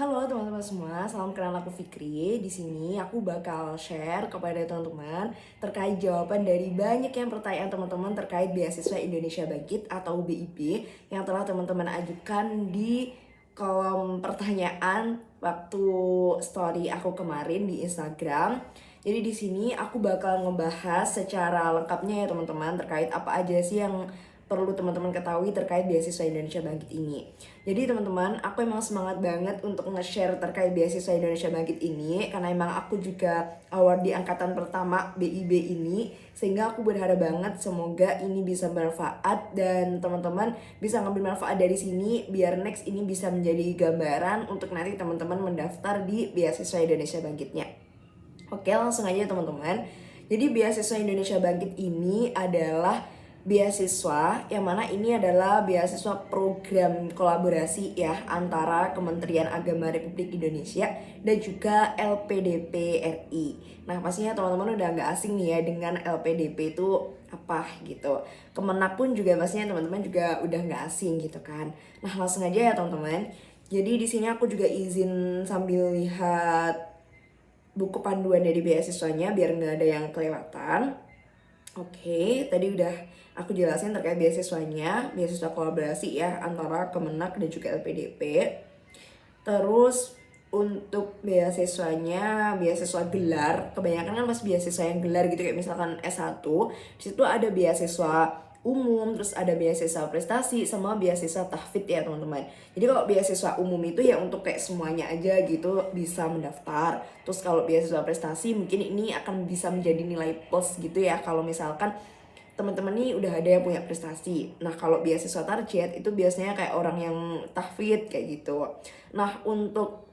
Halo teman-teman semua, salam kenal aku Fikri. Di sini aku bakal share kepada teman-teman terkait jawaban dari banyak yang pertanyaan teman-teman terkait beasiswa Indonesia Bangkit atau BIP yang telah teman-teman ajukan di kolom pertanyaan waktu story aku kemarin di Instagram. Jadi di sini aku bakal ngebahas secara lengkapnya ya teman-teman terkait apa aja sih yang perlu teman-teman ketahui terkait beasiswa Indonesia Bangkit ini. Jadi teman-teman, aku emang semangat banget untuk nge-share terkait beasiswa Indonesia Bangkit ini karena emang aku juga award di angkatan pertama BIB ini, sehingga aku berharap banget semoga ini bisa bermanfaat dan teman-teman bisa ngambil manfaat dari sini biar next ini bisa menjadi gambaran untuk nanti teman-teman mendaftar di beasiswa Indonesia Bangkitnya. Oke, langsung aja teman-teman. Jadi beasiswa Indonesia Bangkit ini adalah beasiswa yang mana ini adalah beasiswa program kolaborasi ya antara Kementerian Agama Republik Indonesia dan juga LPDP RI. Nah pastinya teman-teman udah nggak asing nih ya dengan LPDP itu apa gitu. Kemenak pun juga pastinya teman-teman juga udah nggak asing gitu kan. Nah langsung aja ya teman-teman. Jadi di sini aku juga izin sambil lihat buku panduan dari beasiswanya biar nggak ada yang kelewatan. Oke, tadi udah aku jelasin terkait beasiswanya, beasiswa kolaborasi ya antara Kemenak dan juga LPDP. Terus untuk beasiswanya, beasiswa gelar, kebanyakan kan pas beasiswa yang gelar gitu kayak misalkan S1, di situ ada beasiswa umum, terus ada beasiswa prestasi sama beasiswa tahfidz ya teman-teman. Jadi kalau beasiswa umum itu ya untuk kayak semuanya aja gitu bisa mendaftar. Terus kalau beasiswa prestasi mungkin ini akan bisa menjadi nilai plus gitu ya kalau misalkan teman-teman nih udah ada yang punya prestasi. Nah kalau beasiswa target itu biasanya kayak orang yang tahfidz kayak gitu. Nah untuk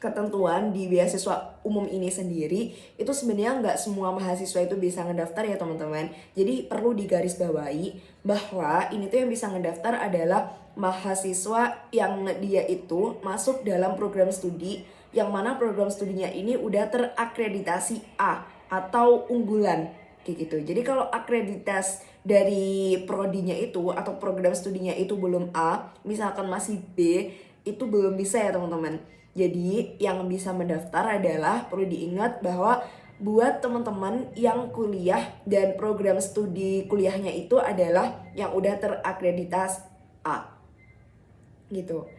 ketentuan di beasiswa umum ini sendiri itu sebenarnya nggak semua mahasiswa itu bisa ngedaftar ya teman-teman. Jadi perlu digarisbawahi bahwa ini tuh yang bisa ngedaftar adalah mahasiswa yang dia itu masuk dalam program studi yang mana program studinya ini udah terakreditasi A atau unggulan kayak gitu. Jadi kalau akreditas dari prodinya itu atau program studinya itu belum A, misalkan masih B, itu belum bisa ya teman-teman. Jadi yang bisa mendaftar adalah perlu diingat bahwa buat teman-teman yang kuliah dan program studi kuliahnya itu adalah yang udah terakreditasi A gitu.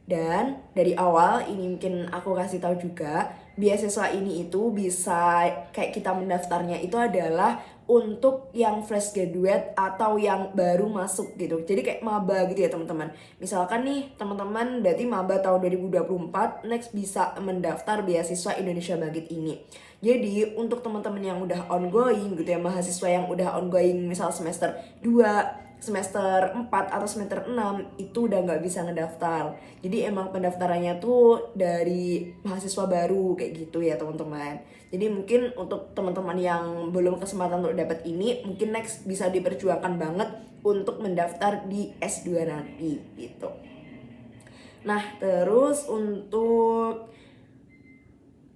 Dan dari awal ini mungkin aku kasih tahu juga, beasiswa ini itu bisa kayak kita mendaftarnya itu adalah untuk yang fresh graduate atau yang baru masuk gitu. Jadi kayak maba gitu ya teman-teman. Misalkan nih teman-teman berarti maba tahun 2024 next bisa mendaftar beasiswa Indonesia Bangkit ini. Jadi untuk teman-teman yang udah ongoing gitu ya, mahasiswa yang udah ongoing misal semester 2, semester 4 atau semester 6 itu udah nggak bisa ngedaftar. Jadi emang pendaftarannya tuh dari mahasiswa baru kayak gitu ya teman-teman. Jadi mungkin untuk teman-teman yang belum kesempatan untuk dapat ini, mungkin next bisa diperjuangkan banget untuk mendaftar di S2 nanti gitu. Nah terus untuk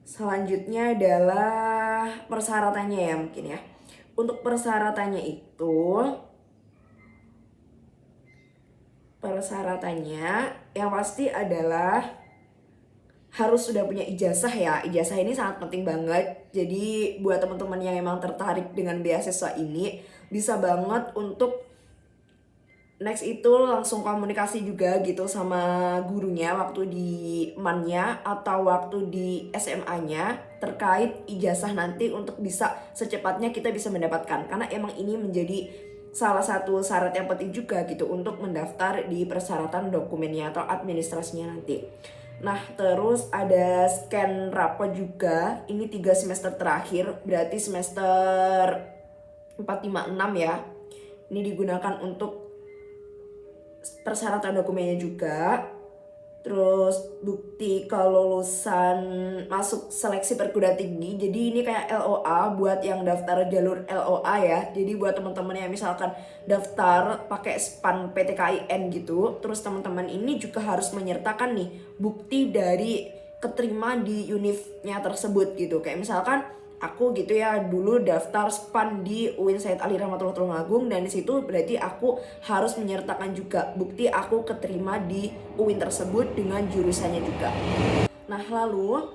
selanjutnya adalah persyaratannya ya mungkin ya. Untuk persyaratannya itu yang pasti adalah harus sudah punya ijazah ya. Ijazah ini sangat penting banget. Jadi buat teman-teman yang emang tertarik dengan beasiswa ini bisa banget untuk next itu langsung komunikasi juga gitu sama gurunya waktu di MAN-nya atau waktu di SMA-nya terkait ijazah nanti untuk bisa secepatnya kita bisa mendapatkan. Karena emang ini menjadi salah satu syarat yang penting juga gitu untuk mendaftar di persyaratan dokumennya atau administrasinya nanti. Nah terus ada scan rapot juga, ini 3 semester terakhir, berarti semester 4, 5, 6 ya. Ini digunakan untuk persyaratan dokumennya juga. Terus bukti kelulusan masuk seleksi perguruan tinggi. Jadi ini kayak LOA buat yang daftar jalur LOA ya. Jadi buat teman-teman yang misalkan daftar pakai SPAN PTKIN gitu, terus teman-teman ini juga harus menyertakan nih bukti dari keterima di univnya tersebut gitu. Kayak misalkan aku gitu ya dulu daftar SPAN di UIN Said Ali Rahmatullah Tulungagung, dan di situ berarti aku harus menyertakan juga bukti aku keterima di UIN tersebut dengan jurusannya juga. Nah, lalu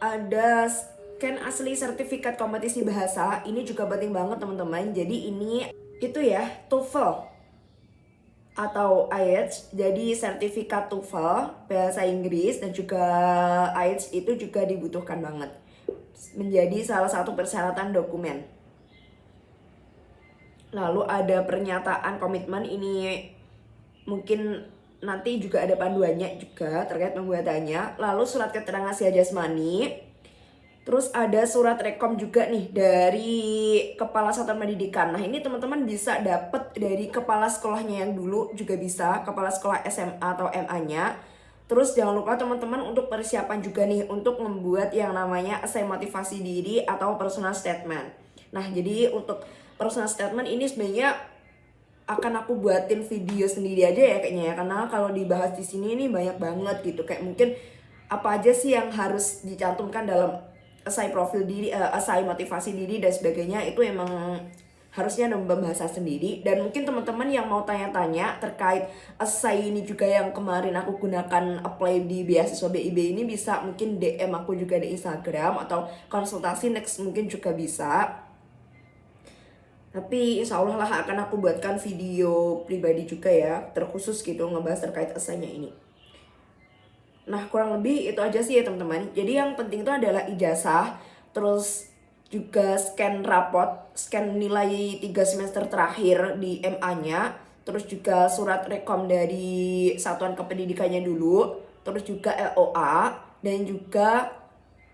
ada scan asli sertifikat kompetisi bahasa. Ini juga penting banget teman-teman. Jadi ini itu ya TOEFL atau IELTS. Jadi sertifikat TOEFL bahasa Inggris dan juga IELTS itu juga dibutuhkan banget, menjadi salah satu persyaratan dokumen. Lalu ada pernyataan komitmen, ini mungkin nanti juga ada panduannya juga terkait pembuatannya. Lalu surat keterangan siaga jasmani. Terus ada surat rekom juga nih dari kepala satuan pendidikan. Nah, ini teman-teman bisa dapat dari kepala sekolahnya yang dulu juga bisa, kepala sekolah SMA atau MA-nya. Terus jangan lupa teman-teman untuk persiapan juga nih untuk membuat yang namanya essay motivasi diri atau personal statement. Nah, jadi untuk personal statement ini sebenarnya akan aku buatin video sendiri aja ya kayaknya ya, karena kalau dibahas di sini ini banyak banget gitu. Kayak mungkin apa aja sih yang harus dicantumkan dalam essay profil diri, essay motivasi diri dan sebagainya, itu emang harusnya ada pembahasan sendiri. Dan mungkin teman-teman yang mau tanya-tanya terkait essay ini juga yang kemarin aku gunakan apply di beasiswa BIP ini, bisa mungkin DM aku juga di Instagram atau konsultasi next mungkin juga bisa. Tapi insya Allah lah akan aku buatkan video pribadi juga ya, terkhusus gitu ngebahas terkait essay-nya ini. Nah, kurang lebih itu aja sih ya teman-teman. Jadi yang penting itu adalah ijazah, terus juga scan rapot, scan nilai 3 semester terakhir di MA-nya, terus juga surat rekom dari satuan kependidikannya dulu, terus juga LOA, dan juga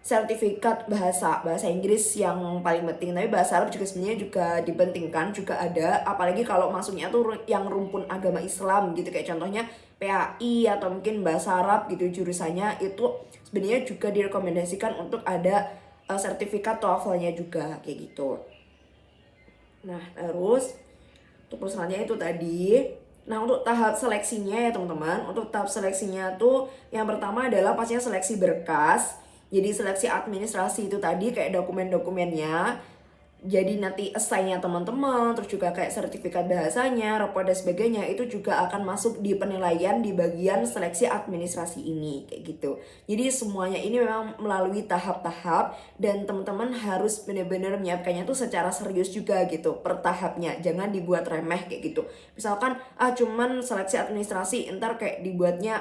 sertifikat bahasa Inggris yang paling penting. Tapi bahasa Arab juga sebenarnya juga dipentingkan, juga ada, apalagi kalau masuknya tuh yang rumpun agama Islam gitu, kayak contohnya PAI atau mungkin bahasa Arab gitu jurusannya, itu sebenarnya juga direkomendasikan untuk ada sertifikat TOEFL-nya juga kayak gitu. Nah, terus untuk persoalannya itu tadi. Nah, untuk tahap seleksinya ya teman-teman, untuk tahap seleksinya tuh yang pertama adalah pastinya seleksi berkas. Jadi seleksi administrasi itu tadi kayak dokumen-dokumennya. Jadi nanti essay-nya teman-teman, terus juga kayak sertifikat bahasanya, rapor dan sebagainya, itu juga akan masuk di penilaian di bagian seleksi administrasi ini kayak gitu. Jadi semuanya ini memang melalui tahap-tahap, dan teman-teman harus benar-benar menyiapkannya tuh secara serius juga gitu per tahapnya. Jangan dibuat remeh kayak gitu. Misalkan cuman seleksi administrasi, ntar kayak dibuatnya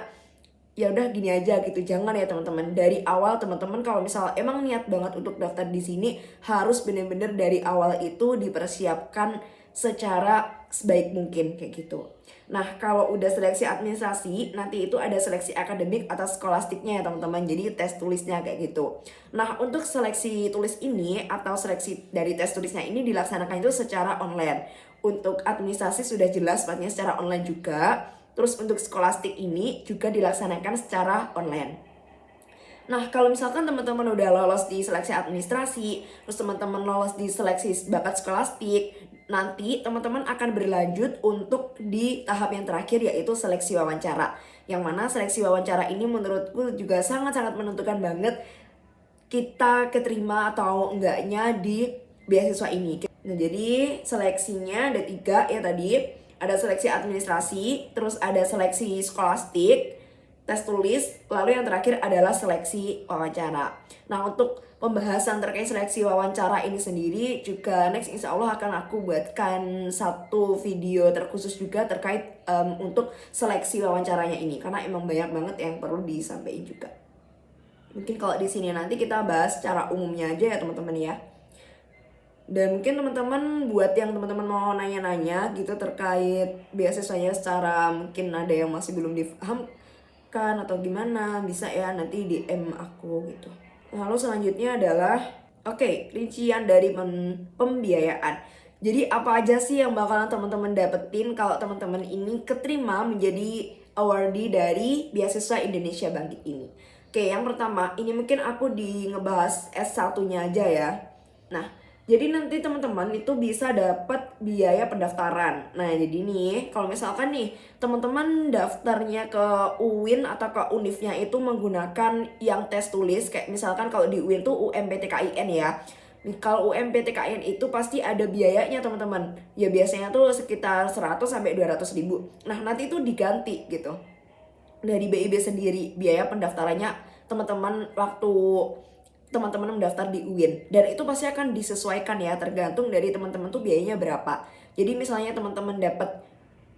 ya udah gini aja gitu. Jangan ya teman-teman. Dari awal teman-teman kalau misal emang niat banget untuk daftar di sini, harus bener-bener dari awal itu dipersiapkan secara sebaik mungkin kayak gitu. Nah, kalau udah seleksi administrasi, nanti itu ada seleksi akademik atau skolastiknya ya teman-teman. Jadi tes tulisnya kayak gitu. Nah, untuk seleksi tulis ini atau seleksi dari tes tulisnya ini dilaksanakan itu secara online. Untuk administrasi sudah jelas pastinya secara online juga. Terus untuk skolastik ini juga dilaksanakan secara online. Nah, kalau misalkan teman-teman udah lolos di seleksi administrasi, terus teman-teman lolos di seleksi bakat skolastik, nanti teman-teman akan berlanjut untuk di tahap yang terakhir, yaitu seleksi wawancara. Yang mana seleksi wawancara ini menurutku juga sangat-sangat menentukan banget kita keterima atau enggaknya di beasiswa ini. Nah, jadi seleksinya ada 3 ya tadi. Ada seleksi administrasi, terus ada seleksi skolastik, tes tulis, lalu yang terakhir adalah seleksi wawancara. Nah, untuk pembahasan terkait seleksi wawancara ini sendiri juga next insya Allah akan aku buatkan satu video terkhusus juga terkait untuk seleksi wawancaranya ini, karena emang banyak banget yang perlu disampaikan juga. Mungkin kalau di sini nanti kita bahas secara umumnya aja ya teman-teman ya. Dan mungkin teman-teman buat yang teman-teman mau nanya-nanya gitu terkait beasiswanya secara mungkin ada yang masih belum dipahamkan atau gimana, bisa ya nanti DM aku gitu. Lalu selanjutnya adalah rincian dari pembiayaan. Jadi apa aja sih yang bakalan teman-teman dapetin kalau teman-teman ini keterima menjadi awardee dari beasiswa Indonesia Bangkit ini. Yang pertama, ini mungkin aku ngebahas S1-nya aja ya. Nah, jadi nanti teman-teman itu bisa dapat biaya pendaftaran. Nah, jadi nih kalau misalkan nih teman-teman daftarnya ke UIN atau ke UNIF-nya itu menggunakan yang tes tulis, kayak misalkan kalau di UIN tuh UMPTKIN ya. Kalau UMPTKN itu pasti ada biayanya teman-teman. Ya biasanya tuh sekitar 100 sampai 200 ribu. Nah nanti itu diganti gitu. Dari BIB sendiri biaya pendaftarannya teman-teman waktu teman-teman mendaftar di UIN, dan itu pasti akan disesuaikan ya, tergantung dari teman-teman tuh biayanya berapa. Jadi misalnya teman-teman dapat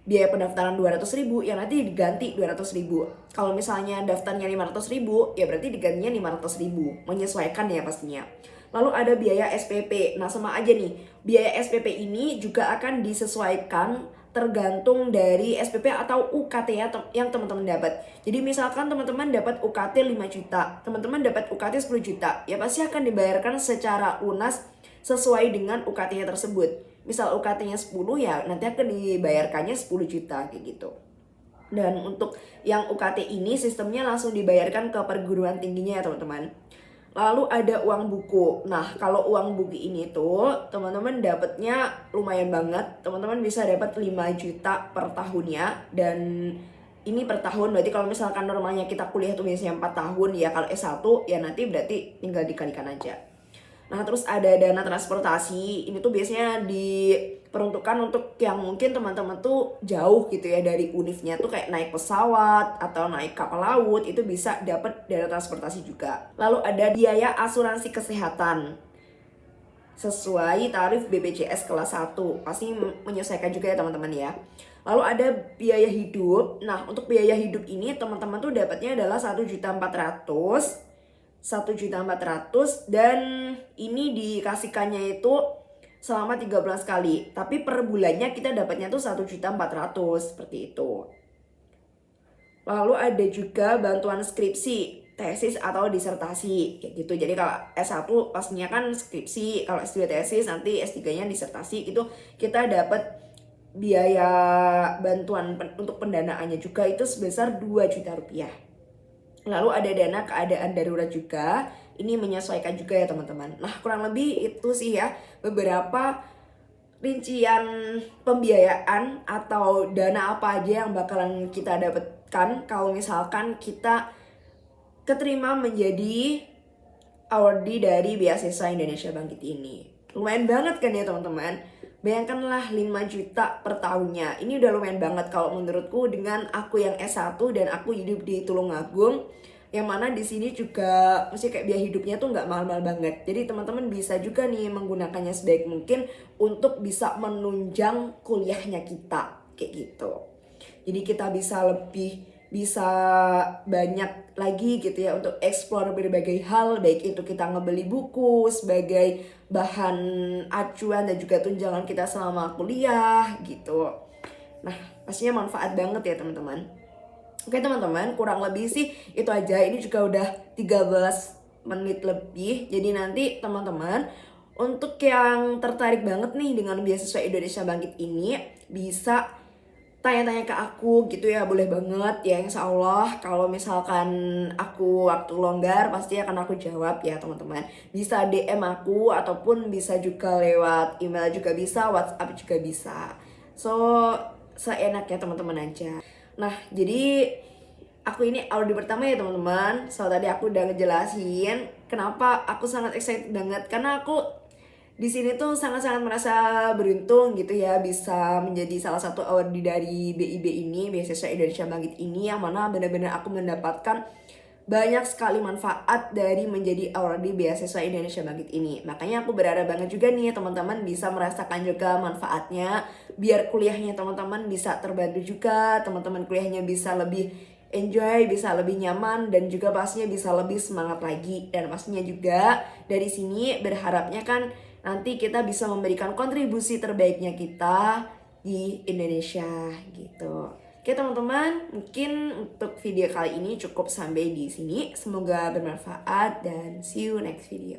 biaya pendaftaran 200 ribu, ya nanti diganti 200 ribu. Kalau misalnya daftarnya 500 ribu, ya berarti digantinya 500 ribu. Menyesuaikan ya pastinya. Lalu ada biaya SPP. Nah sama aja nih, biaya SPP ini juga akan disesuaikan tergantung dari SPP atau UKT ya yang teman-teman dapat. Jadi misalkan teman-teman dapat UKT 5 juta, teman-teman dapat UKT 10 juta, ya pasti akan dibayarkan secara lunas sesuai dengan UKT-nya tersebut. Misal UKT-nya 10 ya nanti akan dibayarkannya 10 juta kayak gitu. Dan untuk yang UKT ini sistemnya langsung dibayarkan ke perguruan tingginya ya teman-teman. Lalu ada uang buku. Nah, kalau uang buku ini tuh teman-teman dapatnya lumayan banget. Teman-teman bisa dapat 5 juta per tahunnya, dan ini per tahun. Berarti kalau misalkan normalnya kita kuliah tuh biasanya 4 tahun ya, kalau S1 ya nanti berarti tinggal dikalikan aja. Nah, terus ada dana transportasi. Ini tuh biasanya diperuntukkan untuk yang mungkin teman-teman tuh jauh gitu ya dari univnya tuh, kayak naik pesawat atau naik kapal laut, itu bisa dapat dana transportasi juga. Lalu ada biaya asuransi kesehatan sesuai tarif BPJS kelas 1. Pasti menyesuaikan juga ya teman-teman ya. Lalu ada biaya hidup. Nah, untuk biaya hidup ini teman-teman tuh dapatnya adalah 1.400.000, 1.400.000, dan ini dikasihkannya itu selama 13 kali. Tapi per bulannya kita dapatnya tuh 1.400.000 seperti itu. Lalu ada juga bantuan skripsi, tesis atau disertasi kayak gitu. Jadi kalau S1 pastinya kan skripsi, kalau S2 tesis, nanti S3-nya disertasi gitu. Kita dapat biaya bantuan untuk pendanaannya juga itu sebesar 2 juta rupiah. Lalu ada dana keadaan darurat juga. Ini menyesuaikan juga ya teman-teman. Nah kurang lebih itu sih ya beberapa rincian pembiayaan atau dana apa aja yang bakalan kita dapatkan kalau misalkan kita keterima menjadi awardee dari beasiswa Indonesia Bangkit ini. Lumayan banget kan ya teman-teman. Bayangkanlah 5 juta per tahunnya. Ini udah lumayan banget kalau menurutku, dengan aku yang S1 dan aku hidup di Tulungagung, yang mana di sini juga mesti kayak biaya hidupnya tuh nggak mahal-mahal banget. Jadi teman-teman bisa juga nih menggunakannya sebaik mungkin untuk bisa menunjang kuliahnya kita kayak gitu. Jadi kita bisa banyak lagi gitu ya untuk explore berbagai hal, baik itu kita ngebeli buku sebagai bahan acuan dan juga tunjangan kita selama kuliah gitu. Nah pastinya manfaat banget ya teman-teman. Oke teman-teman, kurang lebih sih itu aja. Ini juga udah 13 menit lebih. Jadi nanti teman-teman untuk yang tertarik banget nih dengan beasiswa Indonesia Bangkit ini bisa tanya-tanya ke aku gitu ya, boleh banget ya. Insya Allah kalau misalkan aku waktu longgar pasti akan aku jawab ya teman-teman. Bisa DM aku ataupun bisa juga lewat email juga bisa, WhatsApp juga bisa. So seenaknya teman-teman aja. Nah jadi aku ini audio pertama ya teman-teman. So tadi aku udah ngejelasin kenapa aku sangat excited banget, karena aku di sini tuh sangat-sangat merasa beruntung gitu ya bisa menjadi salah satu awardee dari BIB ini, beasiswa Indonesia Bangkit ini, yang mana benar-benar aku mendapatkan banyak sekali manfaat dari menjadi awardee beasiswa Indonesia Bangkit ini. Makanya aku berharap banget juga nih teman-teman bisa merasakan juga manfaatnya, biar kuliahnya teman-teman bisa terbantu juga, teman-teman kuliahnya bisa lebih enjoy, bisa lebih nyaman, dan juga pastinya bisa lebih semangat lagi. Dan pastinya juga dari sini berharapnya kan nanti kita bisa memberikan kontribusi terbaiknya kita di Indonesia gitu. Oke teman-teman, mungkin untuk video kali ini cukup sampai di sini. Semoga bermanfaat dan see you next video.